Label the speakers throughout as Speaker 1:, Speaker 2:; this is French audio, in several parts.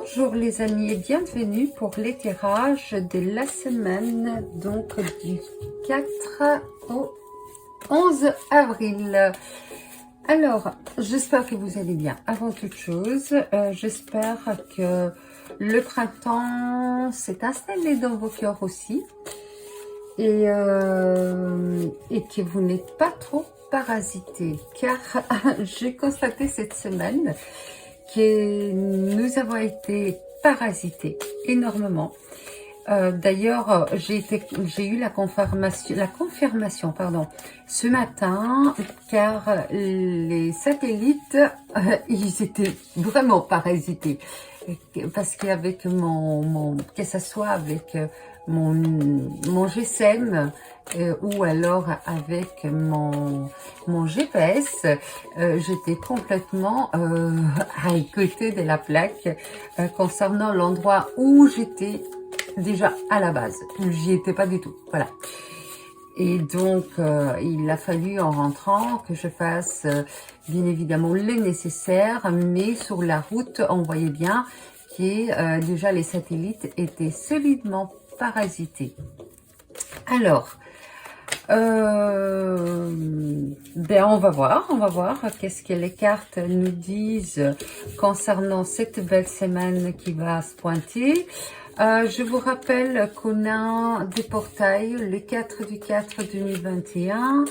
Speaker 1: Bonjour les amis et bienvenue pour les tirages de la semaine, donc du 4 au 11 avril. Alors, j'espère que vous allez bien. Avant toute chose, j'espère que le printemps s'est installé dans vos cœurs aussi et que vous n'êtes pas trop parasité, car j'ai constaté cette semaine que nous avons été parasités énormément. D'ailleurs, j'ai eu la confirmation, pardon, ce matin, car les satellites, ils étaient vraiment parasités. Parce qu'avec que ce soit avec mon GSM ou alors avec mon GPS, j'étais complètement à côté de la plaque concernant l'endroit où j'étais déjà à la base. J'y étais pas du tout, voilà. Et donc, il a fallu en rentrant que je fasse bien évidemment le nécessaire, mais sur la route, on voyait bien que déjà les satellites étaient solidement parasités. Alors, on va voir qu'est-ce que les cartes nous disent concernant cette belle semaine qui va se pointer. Je vous rappelle qu'on a des portails, le 4 du 4 2021.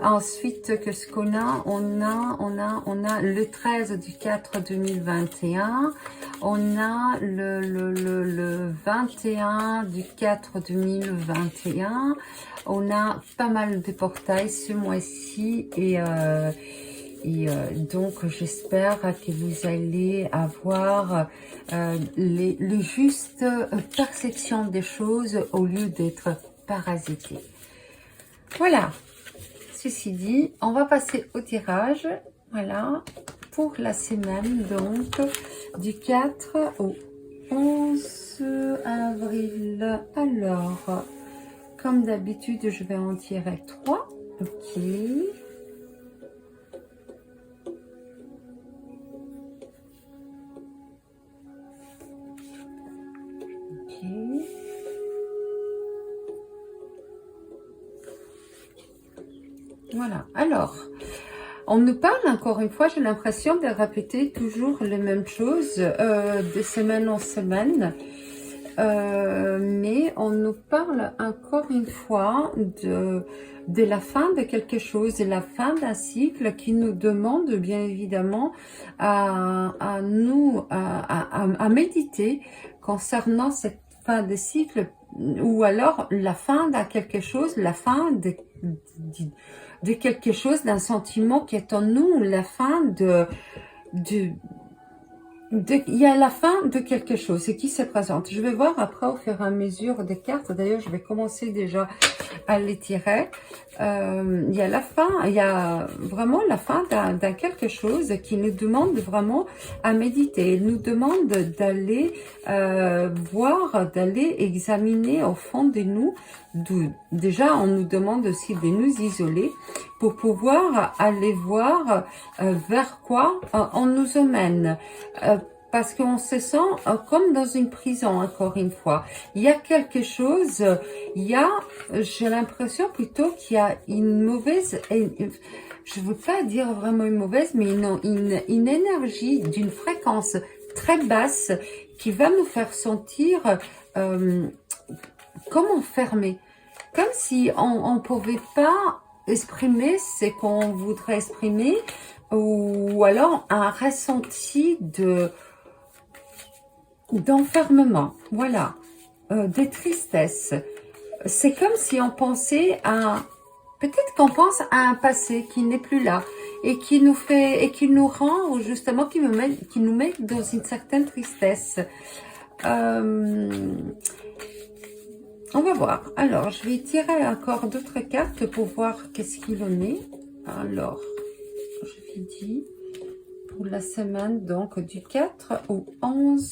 Speaker 1: Ensuite, que ce qu'on a, on a le 13 du 4 2021. On a le 21 du 4 2021. On a pas mal de portails ce mois-ci et donc j'espère que vous allez avoir les justes perceptions des choses au lieu d'être parasité. Voilà, ceci dit, on va passer au tirage, voilà, pour la semaine donc du 4 au 11 avril. Alors, comme d'habitude, je vais en tirer 3, ok. Voilà, alors, on nous parle encore une fois, j'ai l'impression de répéter toujours les mêmes choses de semaine en semaine, mais on nous parle encore une fois de la fin de quelque chose, de la fin d'un cycle qui nous demande bien évidemment à méditer concernant cette fin de cycle, ou alors la fin d'un quelque chose, la fin de quelque chose, d'un sentiment qui est en nous, la fin il y a la fin de quelque chose qui se présente. Je vais voir après au fur et à mesure des cartes. D'ailleurs, je vais commencer déjà à les tirer. Il y a la fin, il y a vraiment la fin d'un quelque chose qui nous demande vraiment à méditer. Il nous demande d'aller voir, d'aller examiner au fond de nous. Déjà, on nous demande aussi de nous isoler pour pouvoir aller voir vers quoi on nous emmène. Parce qu'on se sent comme dans une prison, encore une fois. Il y a quelque chose, j'ai l'impression plutôt qu'il y a une mauvaise, je ne veux pas dire vraiment une mauvaise, mais une énergie d'une fréquence très basse qui va nous faire sentir comme enfermés. Comme si on ne pouvait pas exprimer ce qu'on voudrait exprimer, ou alors un ressenti d'enfermement, voilà, de tristesse. C'est comme si on pensait peut-être qu'on pense à un passé qui n'est plus là et qui nous fait et qui nous rend justement, qui nous met dans une certaine tristesse. On va voir. Alors, je vais tirer encore d'autres cartes pour voir qu'est-ce qu'il en est. Alors, je vais dire pour la semaine donc du 4 au 11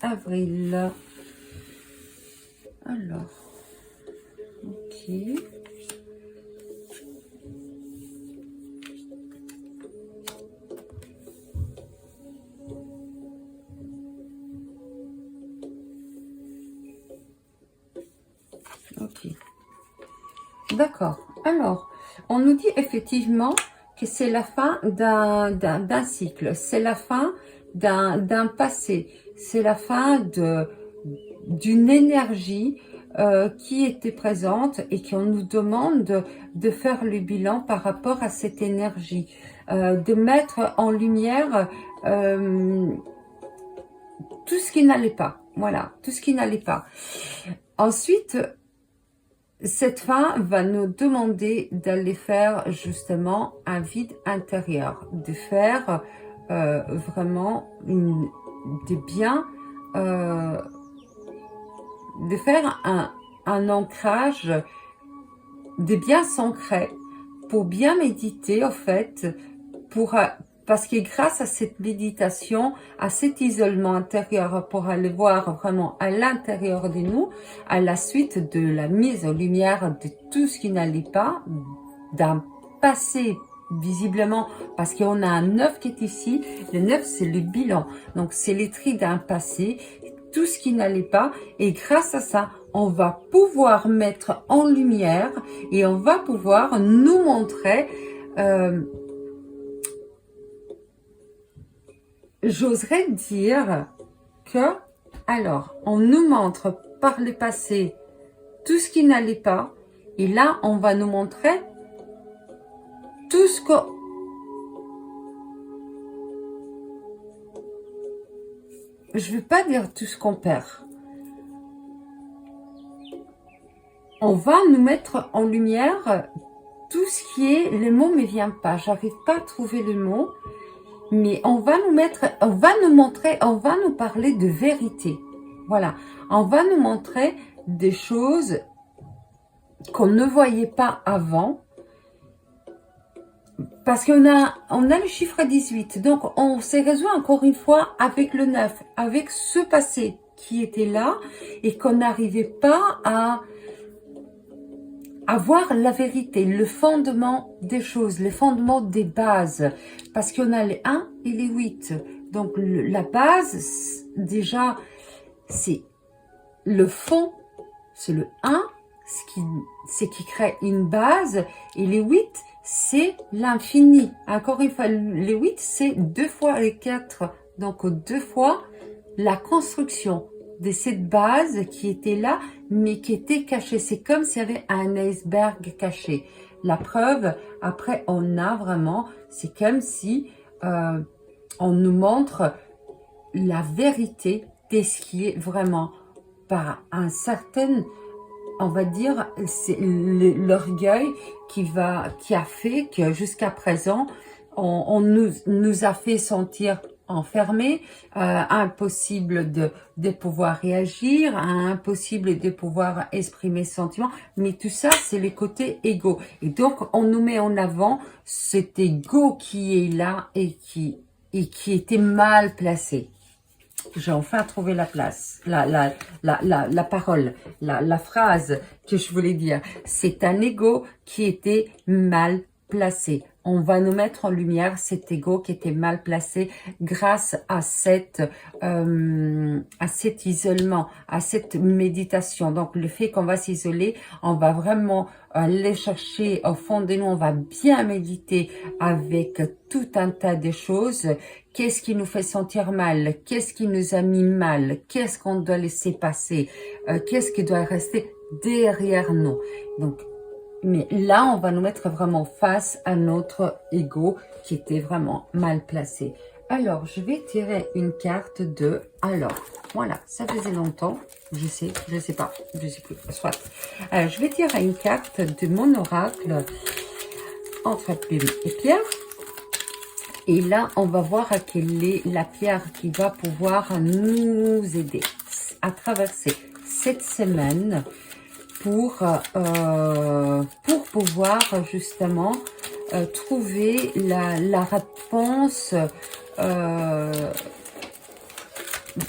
Speaker 1: avril. Alors, ok. D'accord. Alors, on nous dit effectivement que c'est la fin d'un cycle, c'est la fin d'un passé, c'est la fin d'une énergie qui était présente et qu'on nous demande de faire le bilan par rapport à cette énergie, de mettre en lumière tout ce qui n'allait pas. Voilà, tout ce qui n'allait pas. Ensuite, cette fin va nous demander d'aller faire justement un vide intérieur, de faire vraiment de bien, de faire un ancrage, de bien s'ancrer, pour bien méditer en fait, parce que grâce à cette méditation, à cet isolement intérieur, pour aller voir vraiment à l'intérieur de nous, à la suite de la mise en lumière de tout ce qui n'allait pas, d'un passé visiblement, parce qu'on a un 9 qui est ici, le 9 c'est le bilan, donc c'est les traits d'un passé, tout ce qui n'allait pas, et grâce à ça, on va pouvoir mettre en lumière et on va pouvoir nous montrer j'oserais dire que, alors, on nous montre par le passé tout ce qui n'allait pas, et là, on va nous montrer tout ce que... Je ne veux pas dire tout ce qu'on perd. On va nous mettre en lumière tout ce qui est... Le mot ne me vient pas, j'arrive pas à trouver le mot. Mais on va nous mettre, on va nous montrer, on va nous parler de vérité. Voilà. On va nous montrer des choses qu'on ne voyait pas avant. Parce qu'on on a le chiffre 18. Donc, on s'est résolu encore une fois avec le 9, avec ce passé qui était là et qu'on n'arrivait pas à avoir la vérité, le fondement des choses, le fondement des bases. Parce qu'on a les 1 et les 8. Donc, la base, déjà, c'est le fond, c'est le 1, ce qui crée une base. Et les 8, c'est l'infini. Encore une fois, les 8, c'est 2 fois les 4. Donc, 2 fois la construction de cette base qui était là, mais qui était cachée. C'est comme s'il y avait un iceberg caché. La preuve, après, on a vraiment, c'est comme si on nous montre la vérité de ce qui est vraiment par un certain, on va dire, c'est l'orgueil qui a fait que jusqu'à présent, on nous a fait sentir enfermés, impossible de pouvoir réagir, impossible de pouvoir exprimer ses sentiments, mais tout ça, c'est le côté égo. Et donc, on nous met en avant cet égo qui est là et qui était mal placé. J'ai enfin trouvé la place, la parole, la phrase que je voulais dire. C'est un ego qui était mal placé. On va nous mettre en lumière cet ego qui était mal placé grâce à cet isolement, à cette méditation. Donc, le fait qu'on va s'isoler, on va vraiment aller chercher au fond de nous, on va bien méditer avec tout un tas de choses. Qu'est-ce qui nous fait sentir mal? Qu'est-ce qui nous a mis mal? Qu'est-ce qu'on doit laisser passer? Qu'est-ce qui doit rester derrière nous? Donc, mais là, on va nous mettre vraiment face à notre ego qui était vraiment mal placé. Alors, je vais tirer une carte de... Alors, voilà, ça faisait longtemps. Je sais pas, je sais plus. Soit. Alors, je vais tirer une carte de mon oracle entre plume et pierre. Et là, on va voir quelle est la pierre qui va pouvoir nous aider à traverser cette semaine pour pouvoir justement trouver la réponse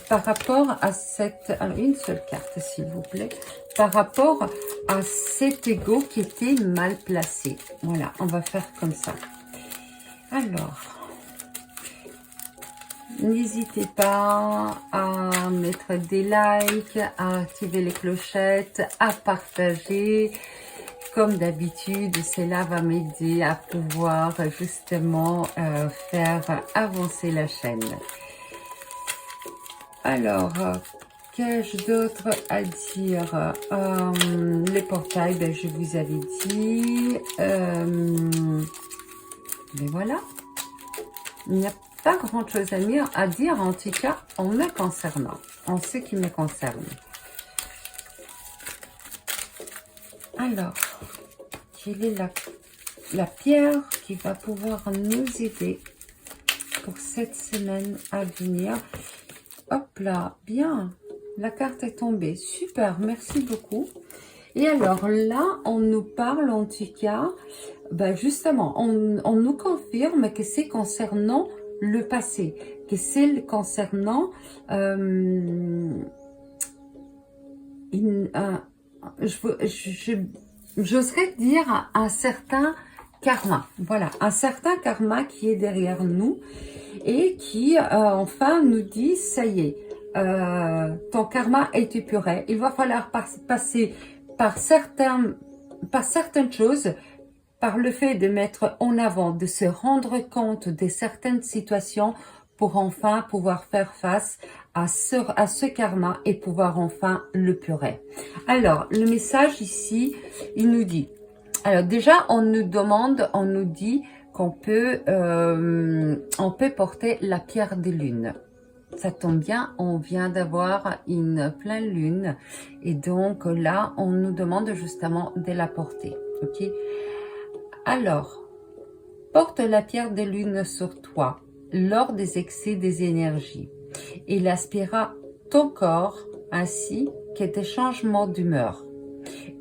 Speaker 1: par rapport à cette... Alors, une seule carte, s'il vous plaît. Par rapport à cet ego qui était mal placé. Voilà, on va faire comme ça. Alors... N'hésitez pas à mettre des likes, à activer les clochettes, à partager. comme d'habitude, cela va m'aider à pouvoir justement faire avancer la chaîne. Alors, qu'ai-je d'autre à dire? Les portails, ben, je vous avais dit. Mais voilà. Il n'y a pas grand-chose à dire, en tout cas, en me concernant, en ce qui me concerne. Alors, quelle est la pierre qui va pouvoir nous aider pour cette semaine à venir? Hop là, bien, la carte est tombée, super, merci beaucoup. Et alors là, on nous parle en tout cas, ben justement, on nous confirme que c'est concernant le passé, que c'est concernant j'oserais dire un certain karma, voilà, un certain karma qui est derrière nous et qui enfin nous dit, ça y est, ton karma est épuré, il va falloir passer par certaines choses, par le fait de mettre en avant, de se rendre compte de certaines situations pour enfin pouvoir faire face à ce karma et pouvoir enfin le purer. Alors, le message ici, il nous dit, alors déjà, on nous dit qu'on peut porter la pierre de lune. Ça tombe bien, on vient d'avoir une pleine lune et donc là, on nous demande justement de la porter. Ok. Alors, porte la pierre de lune sur toi lors des excès des énergies. Il aspirera ton corps ainsi que tes changements d'humeur.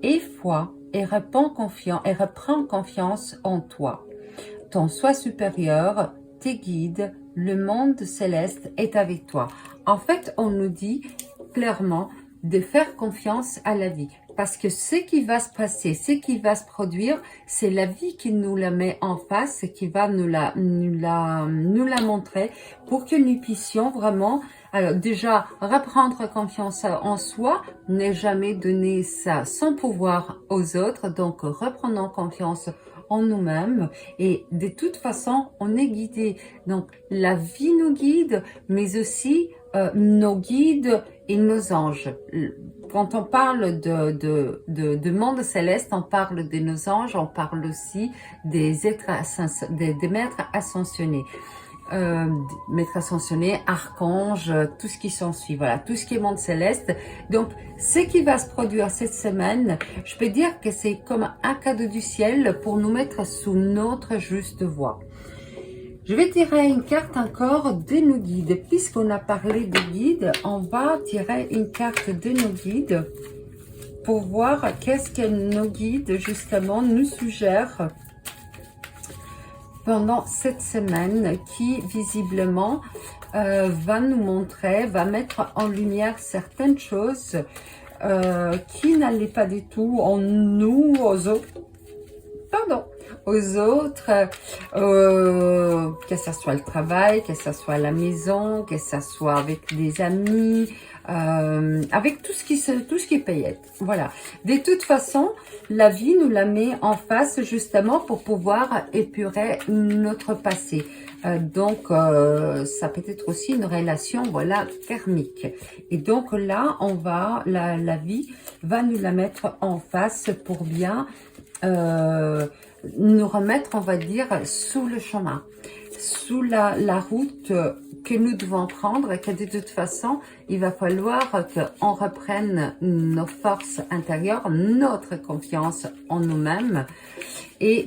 Speaker 1: Aie foi et reprends confiance en toi. Ton soi supérieur, tes guides, le monde céleste est avec toi. En fait, on nous dit clairement de faire confiance à la vie. Parce que ce qui va se passer, ce qui va se produire, c'est la vie qui nous la met en face, qui va nous la montrer pour que nous puissions vraiment, alors déjà, reprendre confiance en soi, ne jamais donner ça sans pouvoir aux autres, donc reprenons confiance en nous-mêmes et de toute façon, on est guidé. Donc, la vie nous guide, mais aussi nos guides et nos anges. Quand on parle de monde céleste, on parle de nos anges, on parle aussi des maîtres ascensionnés. Maîtres ascensionnés, archanges, tout ce qui s'ensuit, voilà, tout ce qui est monde céleste. Donc, ce qui va se produire cette semaine, je peux dire que c'est comme un cadeau du ciel pour nous mettre sous notre juste voie. Je vais tirer une carte encore de nos guides. Puisqu'on a parlé de guides, on va tirer une carte de nos guides pour voir qu'est-ce que nos guides, justement, nous suggèrent pendant cette semaine qui, visiblement, va nous montrer, va mettre en lumière certaines choses qui n'allaient pas du tout en nous, aux autres. Pardon. Aux autres, que ce soit le travail, que ce soit la maison, que ce soit avec des amis, avec tout ce qui est paillette. Voilà. De toute façon, la vie nous la met en face justement pour pouvoir épurer notre passé. Donc, ça peut être aussi une relation, voilà, karmique. Et donc là, la vie va nous la mettre en face pour bien nous remettre, on va dire, sous le chemin, sous la route que nous devons prendre, et que de toute façon, il va falloir qu'on reprenne nos forces intérieures, notre confiance en nous-mêmes, et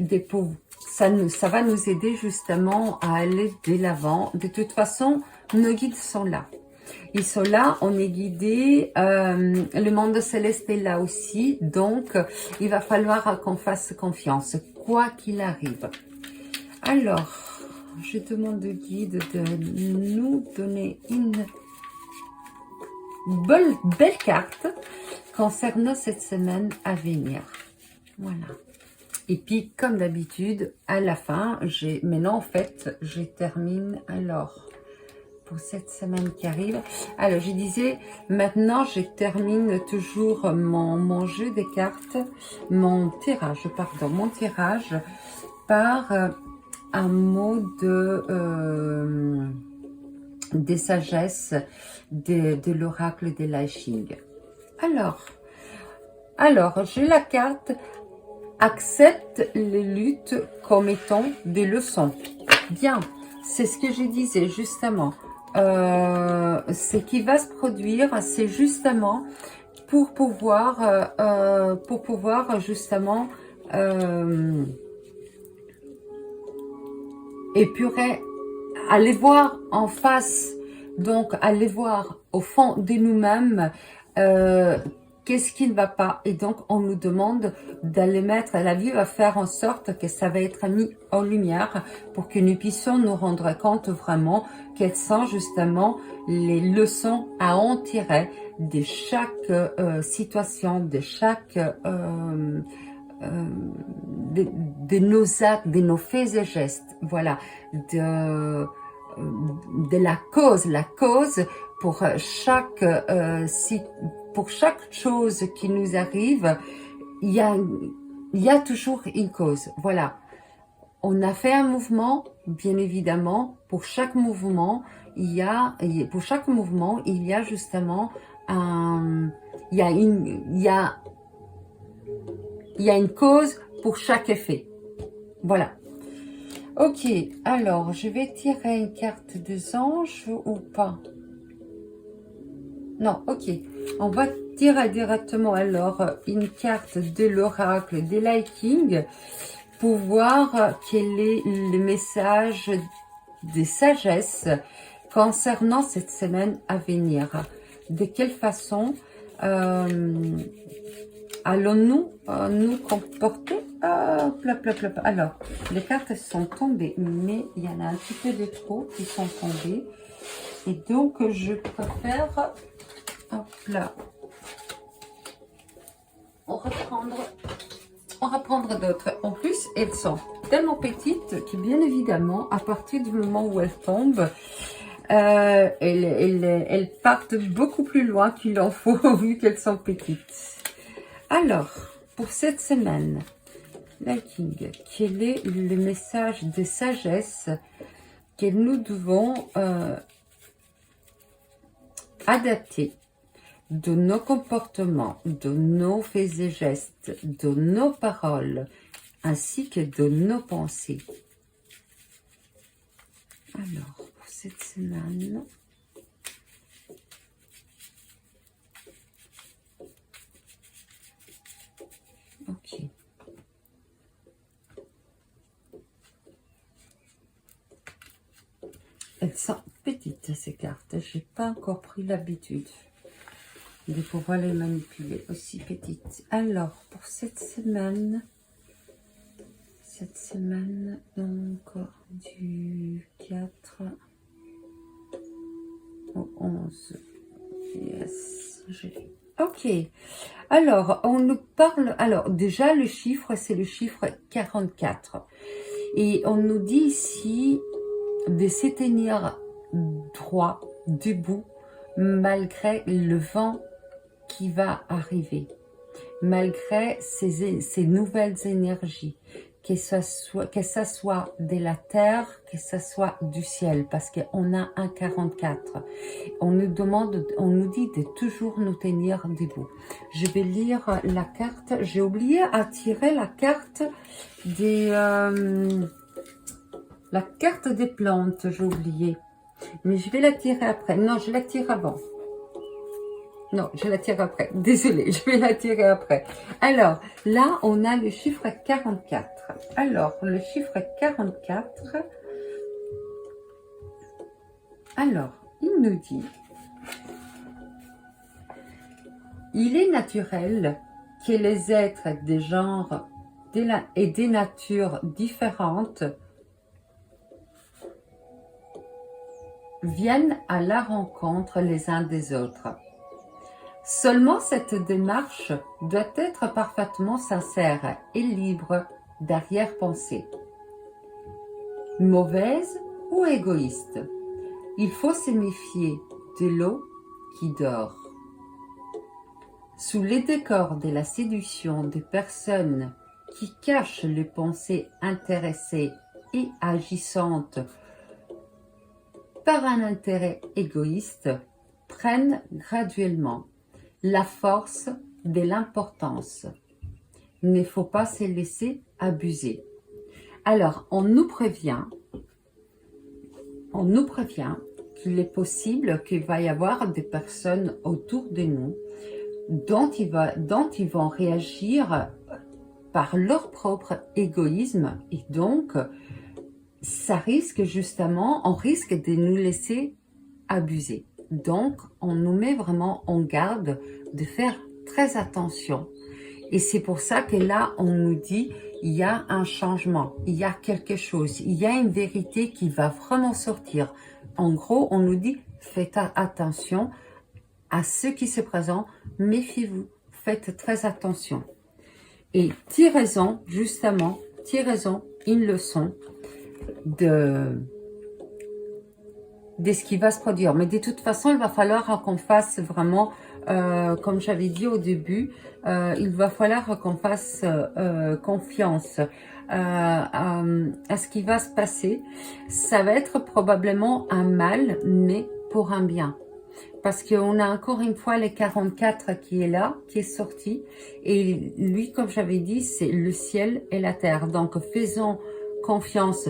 Speaker 1: ça va nous aider justement à aller de l'avant. De toute façon, nos guides sont là. Ils sont là, on est guidés, le monde céleste est là aussi, donc il va falloir qu'on fasse confiance, quoi qu'il arrive. Alors, je demande au guide de nous donner une belle carte concernant cette semaine à venir. Voilà. Et puis, comme d'habitude, à la fin, maintenant en fait, je termine alors pour cette semaine qui arrive. Alors, je disais, maintenant, je termine toujours mon jeu des cartes, mon tirage par un mot des sagesses de l'oracle des Lai Ching. Alors, j'ai la carte « Accepte les luttes comme étant des leçons ». Bien, c'est ce que je disais justement. Ce qui va se produire, c'est justement pour pouvoir justement épurer, aller voir en face, donc aller voir au fond de nous-mêmes qu'est-ce qui ne va pas, et donc on nous demande d'aller mettre, la vie va faire en sorte que ça va être mis en lumière pour que nous puissions nous rendre compte vraiment quelles sont justement les leçons à en tirer de chaque situation, de chaque de nos actes, de nos faits et gestes, voilà, de la cause pour chaque chose qui nous arrive, il y a toujours une cause, voilà. On a fait un mouvement, bien évidemment, pour chaque mouvement, il y a justement il y a une cause pour chaque effet. Voilà. Ok, alors je vais tirer une carte des anges ou pas? Non, ok. On va tirer directement alors une carte de l'oracle des Lai Ching pour voir quel est le message des sagesses concernant cette semaine à venir. De quelle façon allons-nous nous comporter? Alors, les cartes sont tombées, mais il y en a un petit peu de trop qui sont tombées. Et donc, je préfère, hop là, on va prendre d'autres. En plus, elles sont tellement petites que, bien évidemment, à partir du moment où elles tombent, elles partent beaucoup plus loin qu'il en faut, vu qu'elles sont petites. Alors, pour cette semaine, Lai Ching, quel est le message de sagesse que nous devons adapter de nos comportements, de nos faits et gestes, de nos paroles, ainsi que de nos pensées? Alors, pour cette semaine, ok. Elles sont petites, ces cartes. Je n'ai pas encore pris l'habitude de pouvoir les manipuler aussi petites. Alors, pour cette semaine, donc, du 4 au 11. Yes, ok. Alors, on nous parle... Alors, déjà, le chiffre, c'est le chiffre 44. Et on nous dit ici de se tenir droit, debout, malgré le vent qui va arriver, malgré ces nouvelles énergies, que ça soit de la terre, que ça soit du ciel, parce qu'on a un 44. On nous dit de toujours nous tenir debout. Je vais lire la carte. J'ai oublié à tirer la carte des plantes, j'ai oublié. Mais je vais la tirer après. Non, je la tire avant. Non, je la tire après. Désolée, je vais la tirer après. Alors, là, on a le chiffre 44. Alors, le chiffre 44. Alors, il nous dit: il est naturel que les êtres des genres et des natures différentes viennent à la rencontre les uns des autres. Seulement cette démarche doit être parfaitement sincère et libre d'arrière-pensée, mauvaise ou égoïste. Il faut se méfier de l'eau qui dort. Sous les décors de la séduction des personnes qui cachent les pensées intéressées et agissantes par un intérêt égoïste, prennent graduellement la force de l'importance. Il ne faut pas se laisser abuser. Alors, on nous prévient qu'il est possible qu'il va y avoir des personnes autour de nous dont ils vont réagir par leur propre égoïsme, et donc ça risque justement, on risque de nous laisser abuser. Donc on nous met vraiment en garde de faire très attention, et c'est pour ça que là on nous dit il y a un changement, il y a quelque chose, il y a une vérité qui va vraiment sortir. En gros, on nous dit faites attention à ce qui se présente, méfiez-vous, faites très attention. Et tirez-en, justement, une leçon de ce qui va se produire. Mais de toute façon, il va falloir qu'on fasse vraiment, comme j'avais dit au début, il va falloir qu'on fasse confiance à ce qui va se passer. Ça va être probablement un mal, mais pour un bien. Parce qu'on a encore une fois les 44 qui est là, qui est sorti. Et lui, comme j'avais dit, c'est le ciel et la terre. Donc, faisons confiance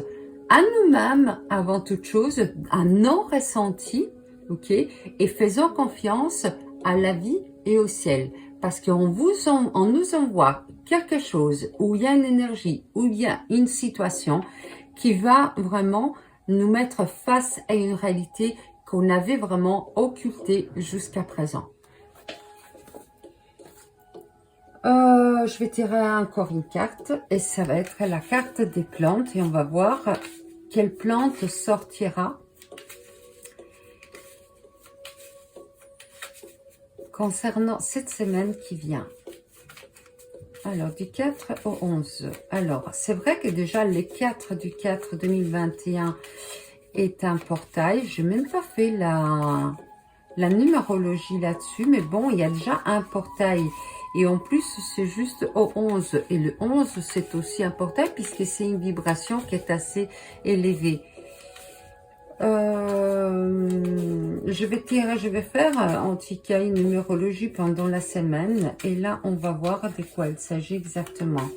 Speaker 1: à nous-mêmes avant toute chose, à nos ressentis, ok? Et faisons confiance à la vie et au ciel. Parce qu'on nous envoie quelque chose, où il y a une énergie, où il y a une situation qui va vraiment nous mettre face à une réalité qu'on avait vraiment occulté jusqu'à présent. Je vais tirer encore une carte et ça va être la carte des plantes et on va voir quelle plante sortira concernant cette semaine qui vient. Alors, du 4 au 11. Alors, c'est vrai que déjà, les 4 du 4 2021 est un portail. Je n'ai même pas fait la numérologie là-dessus, mais bon, il y a déjà un portail. Et en plus, c'est juste au 11. Et le 11, c'est aussi un portail puisque c'est une vibration qui est assez élevée. Je vais faire en tout cas une numérologie pendant la semaine. Et là, on va voir de quoi il s'agit exactement.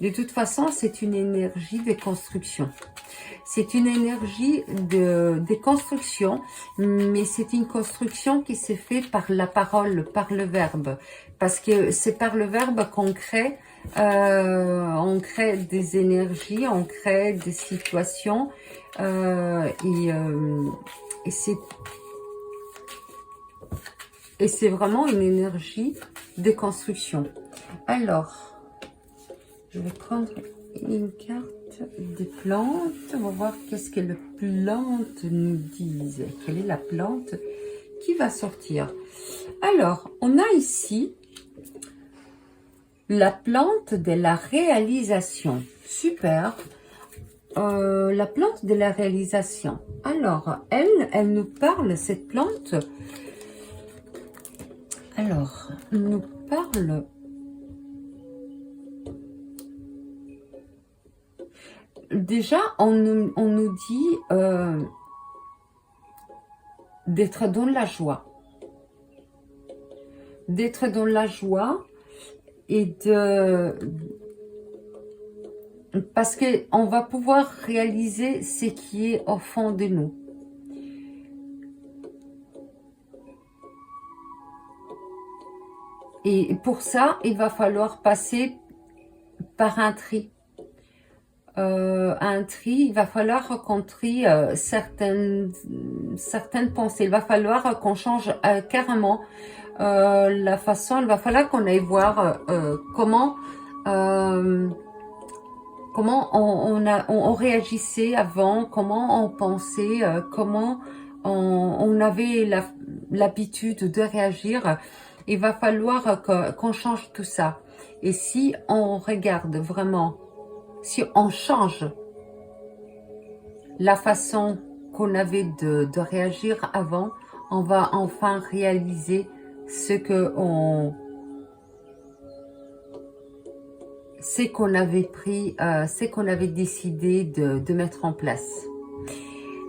Speaker 1: De toute façon, c'est une énergie de construction. C'est une énergie de construction, mais c'est une construction qui s'est faite par la parole, par le verbe. Parce que c'est par le verbe qu'on crée des énergies, on crée des situations. Et c'est vraiment une énergie de construction. Alors, je vais prendre une carte des plantes. On va voir qu'est-ce que les plantes nous disent. Quelle est la plante qui va sortir? Alors, on a ici la plante de la réalisation. Super. La plante de la réalisation. Alors, elle nous parle, cette plante. Alors, elle nous parle... Déjà, on nous dit d'être dans la joie. D'être dans la joie et parce qu'on va pouvoir réaliser ce qui est au fond de nous. Et pour ça, il va falloir passer par un tri. Il va falloir qu'on trie certaines pensées. Il va falloir qu'on change carrément la façon. Il va falloir qu'on aille voir comment on réagissait avant, comment on pensait, comment on avait l'habitude de réagir. Il va falloir qu'on change tout ça. Et si on regarde vraiment si on change la façon qu'on avait de réagir avant, on va enfin réaliser ce qu'on avait pris, ce qu'on avait décidé de mettre en place.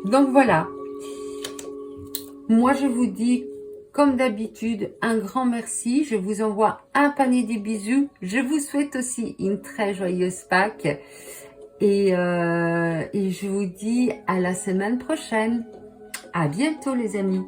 Speaker 1: Donc voilà, moi je vous dis comme d'habitude un grand merci, je vous envoie un panier de bisous, je vous souhaite aussi une très joyeuse Pâques et je vous dis à la semaine prochaine. À bientôt les amis.